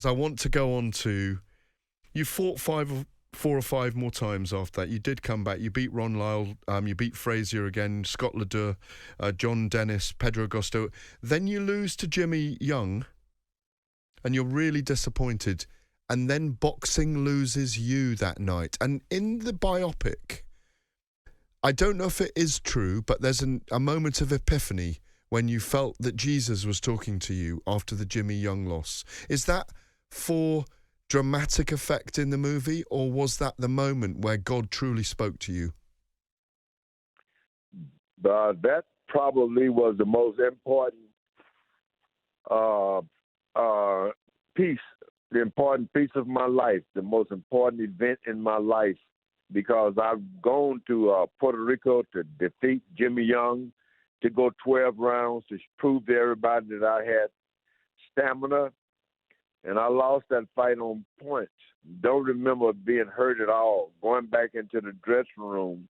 I want to go on to, you fought 4 or 5 more times after that. You did come back. You beat Ron Lyle. You beat Frazier again, Scott Ledoux, John Dennis, Pedro Augusto. Then you lose to Jimmy Young, and you're really disappointed. And then boxing loses you that night. And in the biopic, I don't know if it is true, but there's a moment of epiphany when you felt that Jesus was talking to you after the Jimmy Young loss. Is that for dramatic effect in the movie, or was that the moment where God truly spoke to you? That probably was the most important piece, the important piece of my life, the most important event in my life, because I've gone to Puerto Rico to defeat Jimmy Young, to go 12 rounds, to prove to everybody that I had stamina, and I lost that fight on points. Don't remember being hurt at all, going back into the dressing room,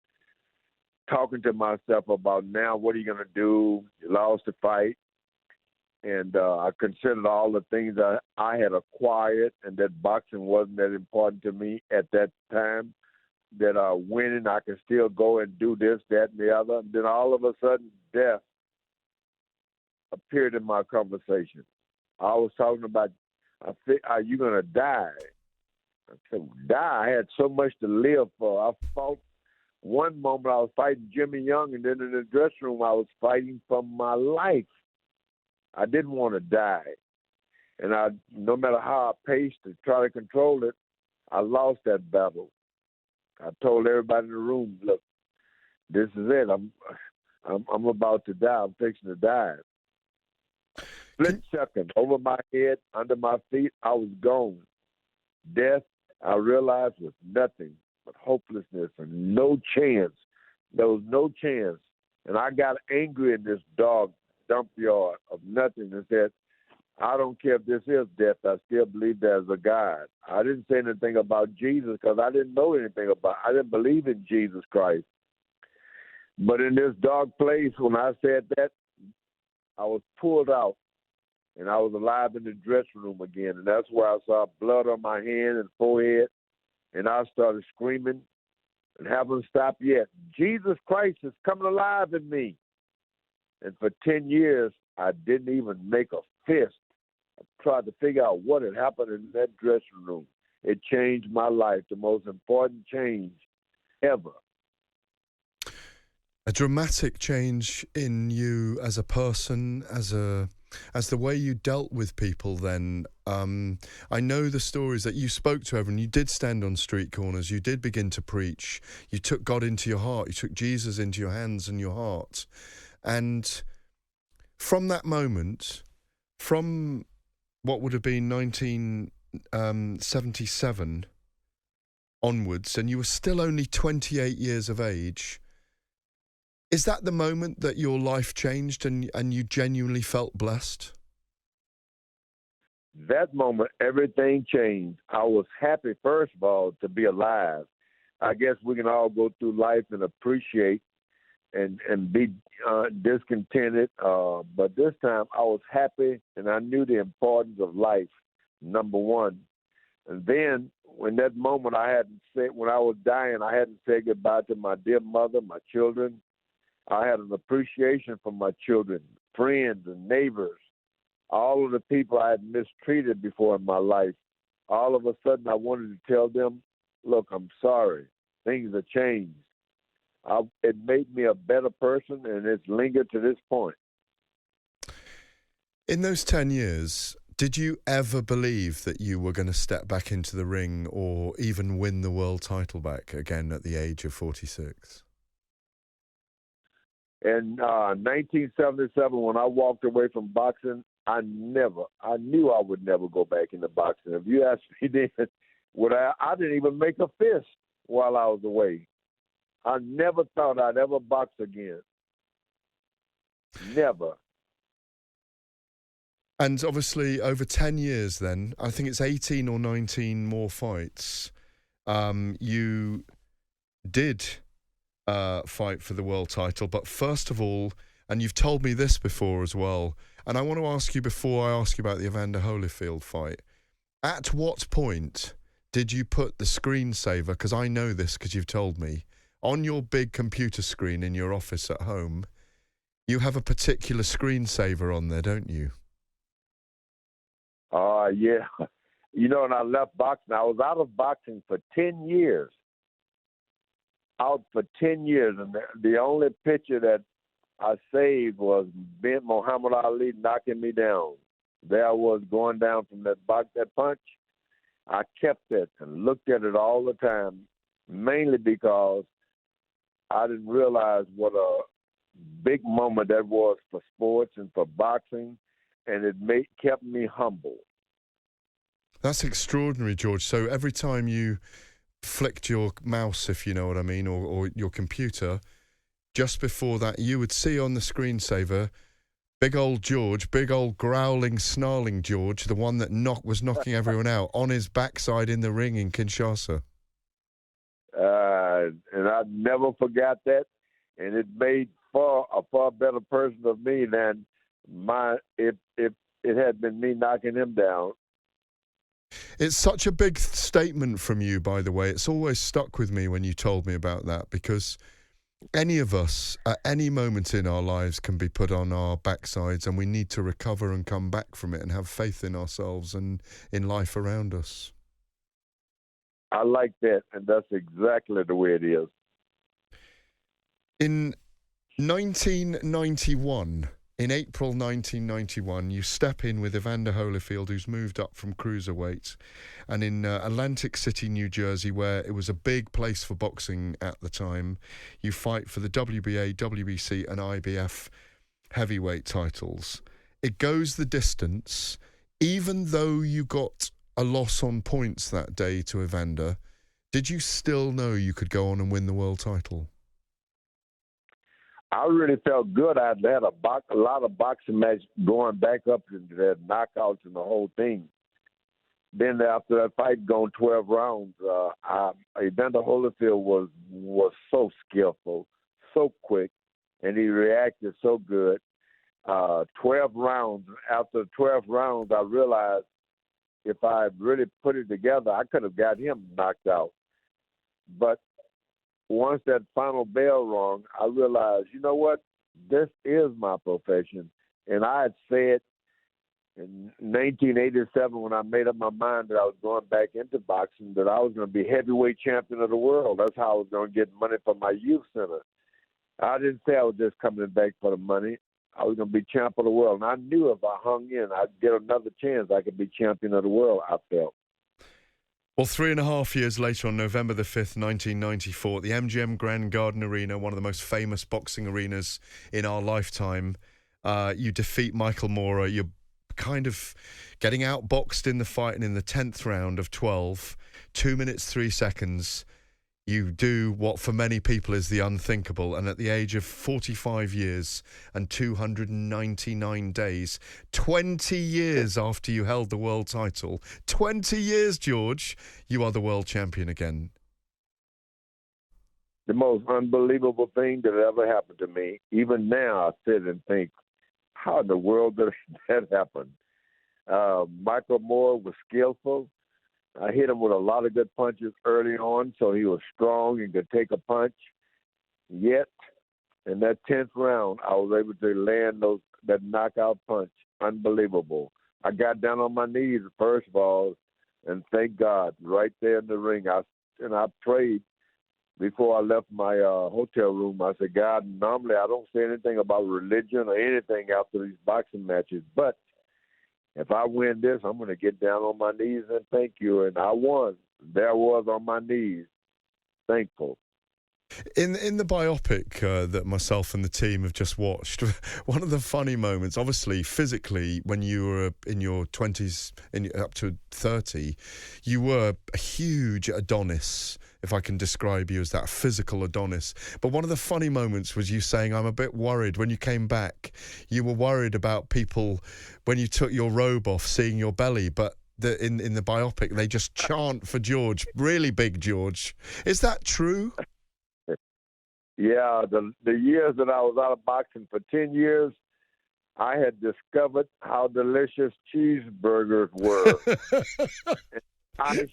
talking to myself about, now what are you going to do? You lost the fight. And I considered all the things I had acquired, and that boxing wasn't that important to me at that time, that winning, I could still go and do this, that, and the other. And then all of a sudden, death appeared in my conversation. I was talking about, I think, are you going to die? I said, die? I had so much to live for. I fought. One moment I was fighting Jimmy Young, and then in the dressing room I was fighting for my life. I didn't want to die. And no matter how I paced to try to control it, I lost that battle. I told everybody in the room, look, this is it. I'm about to die. I'm fixing to die. Split second, over my head, under my feet, I was gone. Death, I realized, was nothing but hopelessness and no chance. There was no chance. And I got angry in this dump yard of nothing and said, I don't care if this is death, I still believe there's a God. I didn't say anything about Jesus because I didn't know anything I didn't believe in Jesus Christ. But in this dark place, when I said that, I was pulled out and I was alive in the dressing room again. And that's where I saw blood on my hand and forehead. And I started screaming and haven't stopped yet. Jesus Christ is coming alive in me. And for 10 years, I didn't even make a fist. I tried to figure out what had happened in that dressing room. It changed my life, the most important change ever. A dramatic change in you as a person, as the way you dealt with people then. I know the stories that you spoke to everyone. You did stand on street corners. You did begin to preach. You took God into your heart. You took Jesus into your hands and your heart. And from that moment, from what would have been 1977 onwards, and you were still only 28 years of age, is that the moment that your life changed and you genuinely felt blessed? That moment, everything changed. I was happy, first of all, to be alive. I guess we can all go through life and appreciate and be discontented. But this time I was happy and I knew the importance of life, number one. And then when that moment when I was dying, I hadn't said goodbye to my dear mother, my children. I had an appreciation for my children, friends and neighbors, all of the people I had mistreated before in my life. All of a sudden I wanted to tell them, look, I'm sorry. Things have changed. It made me a better person, and it's lingered to this point. In those 10 years, did you ever believe that you were going to step back into the ring or even win the world title back again at the age of 46? In 1977, when I walked away from boxing, I knew I would never go back into boxing. If you asked me then, I didn't even make a fist while I was away. I never thought I'd ever box again. Never. And obviously, over 10 years then, I think it's 18 or 19 more fights, you did fight for the world title. But first of all, and you've told me this before as well, and I want to ask you before I ask you about the Evander Holyfield fight, At what point did you put the screensaver, because I know this because you've told me, on your big computer screen in your office at home? You have a particular screensaver on there, don't you? Yeah. You know, when I left boxing, I was out of boxing for 10 years. Out for 10 years. And the only picture that I saved was Muhammed Ali knocking me down. There I was going down from that punch. I kept it and looked at it all the time, mainly because I didn't realize what a big moment that was for sports and for boxing, and it kept me humble. That's extraordinary, George. So every time you flicked your mouse, if you know what I mean, or your computer, just before that, you would see on the screensaver big old George, big old growling, snarling George, the one that was knocking everyone out, on his backside in the ring in Kinshasa. And I never forgot that, and it made a far better person of me than if it had been me knocking him down. It's such a big statement from you, by the way. It's always stuck with me when you told me about that, because any of us at any moment in our lives can be put on our backsides, and we need to recover and come back from it and have faith in ourselves and in life around us. I like that, and that's exactly the way it is. In 1991, in April 1991, you step in with Evander Holyfield, who's moved up from cruiserweight, and in Atlantic City, New Jersey, where it was a big place for boxing at the time, you fight for the WBA, WBC, and IBF heavyweight titles. It goes the distance, even though you got a loss on points that day to Evander. Did you still know you could go on and win the world title? I really felt good. I'd had a lot of boxing matches going back up to the knockouts and the whole thing. Then after that fight going 12 rounds, Evander Holyfield was so skillful, so quick, and he reacted so good. 12 rounds. After 12 rounds, I realized if I had really put it together, I could have got him knocked out. But once that final bell rung, I realized, you know what? This is my profession. And I had said in 1987, when I made up my mind that I was going back into boxing, that I was going to be heavyweight champion of the world. That's how I was going to get money for my youth center. I didn't say I was just coming back for the money. I was going to be champ of the world. And I knew if I hung in, I'd get another chance. I could be champion of the world, I felt. Well, 3.5 years later, on November the 5th, 1994, at the MGM Grand Garden Arena, one of the most famous boxing arenas in our lifetime, you defeat Michael Moorer. You're kind of getting outboxed in the fight, and in the 10th round of 12, 2 minutes, 3 seconds, you do what for many people is the unthinkable, and at the age of 45 years and 299 days, 20 years after you held the world title, 20 years, George, you are the world champion again. The most unbelievable thing that ever happened to me. Even now I sit and think, how in the world did that happen? Michael Moorer was skillful. I hit him with a lot of good punches early on, so he was strong and could take a punch. Yet, in that 10th round, I was able to land that knockout punch. Unbelievable. I got down on my knees, first of all, and thank God, right there in the ring. I prayed before I left my hotel room. I said, God, normally I don't say anything about religion or anything after these boxing matches, but if I win this, I'm going to get down on my knees and thank you. And I won. There I was on my knees, thankful. In the biopic that myself and the team have just watched, one of the funny moments, obviously physically, when you were in your 20s, up to 30, you were a huge Adonis, if I can describe you as that, physical Adonis. But one of the funny moments was you saying, I'm a bit worried. When you came back, you were worried about people, when you took your robe off, seeing your belly. But in the biopic, they just chant for George, really big George. Is that true? Yeah, the years that I was out of boxing for 10 years, I had discovered how delicious cheeseburgers were. Ice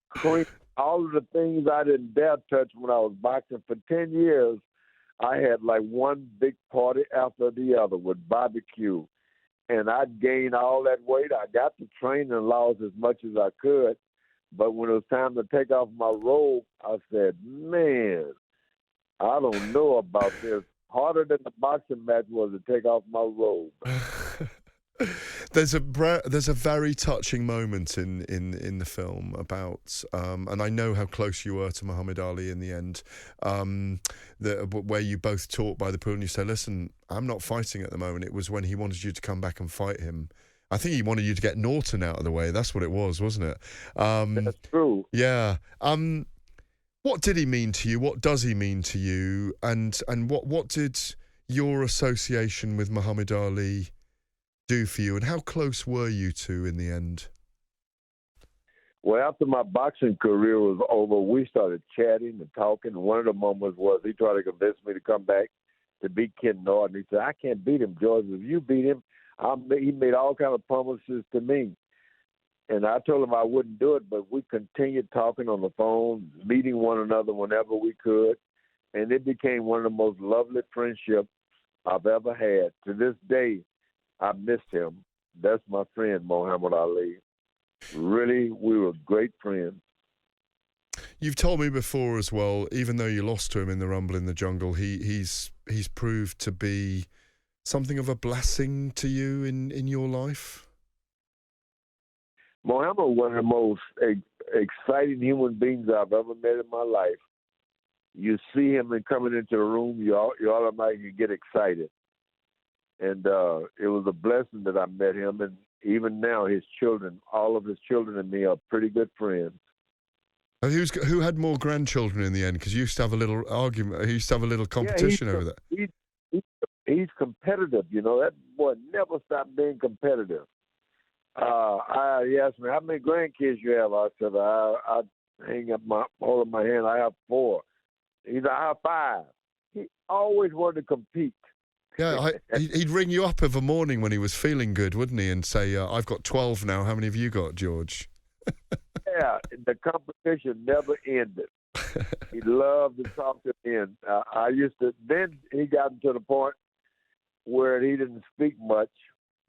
cream, all of the things I didn't dare touch when I was boxing for 10 years. I had like one big party after the other with barbecue. And I'd gained all that weight. I got to train and lost as much as I could. But when it was time to take off my robe, I said, man, I don't know about this. Harder than the boxing match was to take off my robe. There's a very touching moment in the film about, and I know how close you were to Muhammad Ali in the end, where you both talk by the pool and you say, listen, I'm not fighting at the moment. It was when he wanted you to come back and fight him. I think he wanted you to get Norton out of the way. That's what it was, wasn't it? That's true. Yeah. What did he mean to you? What does he mean to you? And what did your association with Muhammad Ali do for you? And how close were you two in the end? Well, after my boxing career was over, we started chatting and talking. And one of the moments was he tried to convince me to come back to beat Ken Norton. He said, I can't beat him, George. If you beat him, he made all kind of promises to me. And I told him I wouldn't do it, but we continued talking on the phone, meeting one another whenever we could. And it became one of the most lovely friendships I've ever had. To this day, I miss him. That's my friend, Muhammad Ali. Really, we were great friends. You've told me before as well, even though you lost to him in the Rumble in the Jungle, he's proved to be something of a blessing to you in your life? Muhammad was one of the most exciting human beings I've ever met in my life. You see him and coming into the room, you automatically get excited. And it was a blessing that I met him. And even now, his children, all of his children and me are pretty good friends. And who had more grandchildren in the end? Because you used to have a little argument, you used to have a little competition over that. He's competitive, you know. That boy never stopped being competitive. He asked me, how many grandkids you have? I said, I hang up hold up my hand, I have 4. He said, I have 5. He always wanted to compete. Yeah, he'd ring you up of a morning when he was feeling good, wouldn't he? And say, I've got 12 now. How many have you got, George? Yeah, the competition never ended. He loved to talk to me. And then he got to the point where he didn't speak much.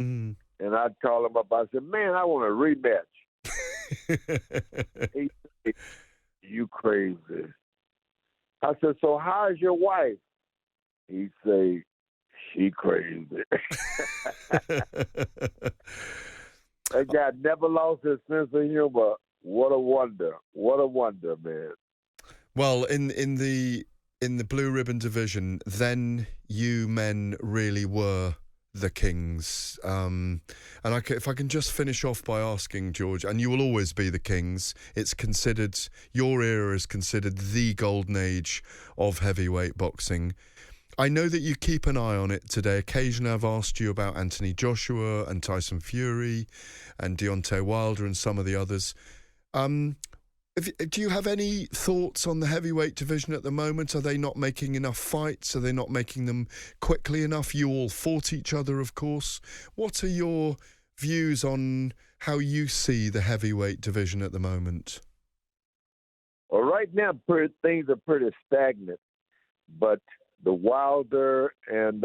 Mm. And I'd call him up. I said, man, I want a rematch. He said, you crazy. I said, so how's your wife? He'd say, she crazy. That guy never lost his sense of humor. What a wonder. What a wonder, man. Well, in the blue ribbon division, then you men really were the kings. And if I can just finish off by asking, George, and you will always be the kings, it's considered, your era is considered the golden age of heavyweight boxing. I know that you keep an eye on it today. Occasionally I've asked you about Anthony Joshua and Tyson Fury and Deontay Wilder and some of the others. Do you have any thoughts on the heavyweight division at the moment? Are they not making enough fights? Are they not making them quickly enough? You all fought each other, of course. What are your views on how you see the heavyweight division at the moment? Well, right now things are pretty stagnant, but the Wilder and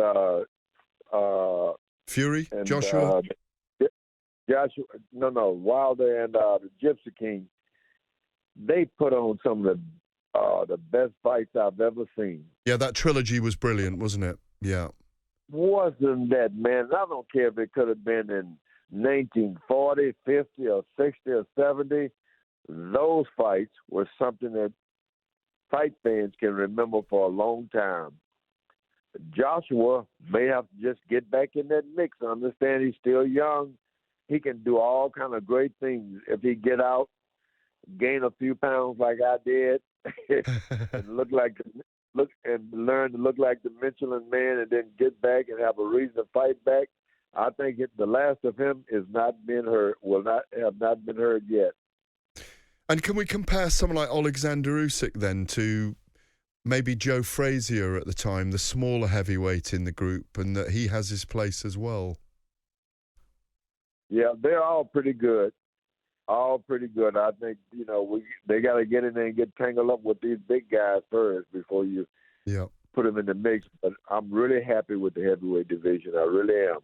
Fury, and, Joshua, Wilder and the Gypsy King, they put on some of the best fights I've ever seen. Yeah, that trilogy was brilliant, wasn't it? Yeah. Wasn't that, man? I don't care if it could have been in 1940, 50, or 60, or 70. Those fights were something that fight fans can remember for a long time. Joshua may have to just get back in that mix. I understand he's still young. He can do all kind of great things if he get out, gain a few pounds like I did, and learn to look like the Michelin Man, and then get back and have a reason to fight back. I think the last of him is not been heard. Will not have not been heard yet. And can we compare someone like Alexander Usyk then to maybe Joe Frazier at the time, the smaller heavyweight in the group, and that he has his place as well. Yeah, they're all pretty good. All pretty good. I think, they got to get in there and get tangled up with these big guys first before you put them in the mix. But I'm really happy with the heavyweight division. I really am.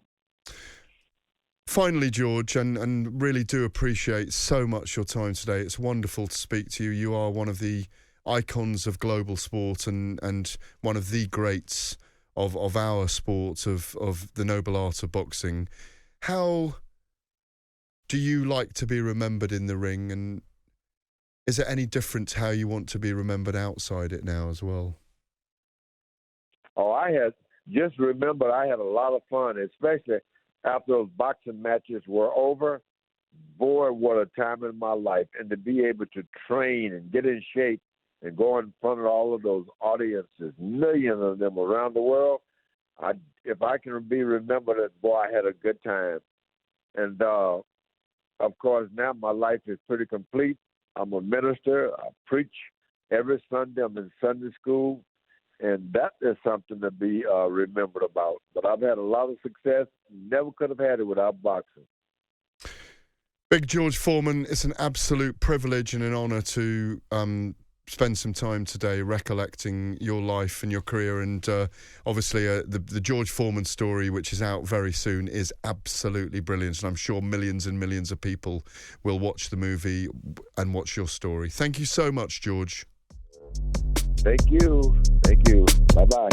Finally, George, and really do appreciate so much your time today. It's wonderful to speak to you. You are one of the icons of global sport and one of the greats of our sport, of the noble art of boxing. How do you like to be remembered in the ring, and is it any different how you want to be remembered outside it now as well? Oh, I had a lot of fun, especially after those boxing matches were over. Boy, what a time in my life. And to be able to train and get in shape and go in front of all of those audiences, millions of them around the world, if I can be remembered as, boy, I had a good time. And, of course, now my life is pretty complete. I'm a minister. I preach every Sunday. I'm in Sunday school. And that is something to be remembered about. But I've had a lot of success. Never could have had it without boxing. Big George Foreman, it's an absolute privilege and an honour to spend some time today recollecting your life and your career. And obviously the George Foreman story, which is out very soon, is absolutely brilliant. And I'm sure millions and millions of people will watch the movie and watch your story. Thank you so much, George. Thank you. Thank you. Bye-bye.